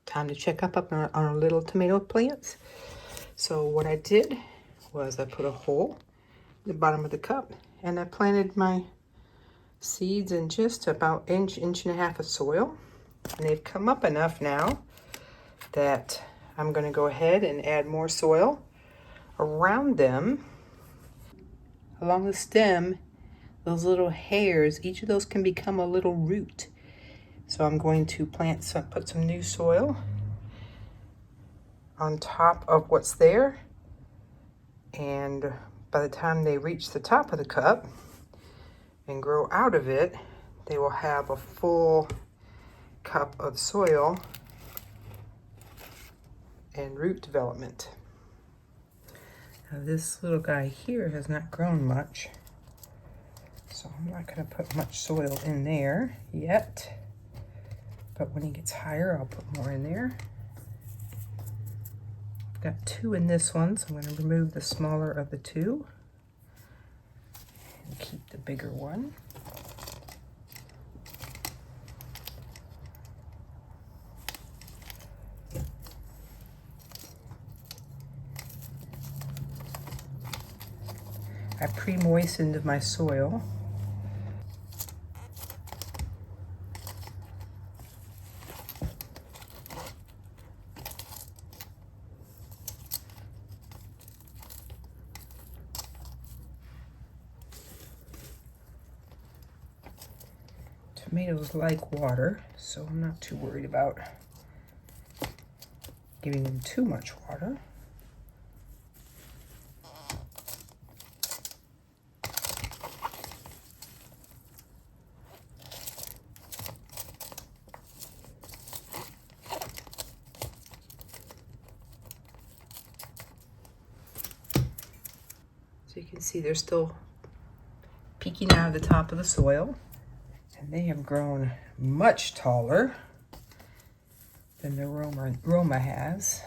time to check up on our little tomato plants. So what I did was I put a hole in the bottom of the cup and I planted my seeds in just about inch and a half of soil. And they've come up enough now that I'm going to go ahead and add more soil around them. Along the stem, those little hairs, each of those can become a little root. So I'm going to put some new soil on top of what's there. And by the time they reach the top of the cup and grow out of it, they will have a full cup of soil and root development. Now this little guy here has not grown much, so I'm not going to put much soil in there yet. But when he gets higher, I'll put more in there. I've got 2 in this one, so I'm going to remove the smaller of the 2 and keep the bigger one. I pre-moistened my soil. Tomatoes like water, so I'm not too worried about giving them too much water. So you can see they're still peeking out of the top of the soil. And they have grown much taller than the Roma has.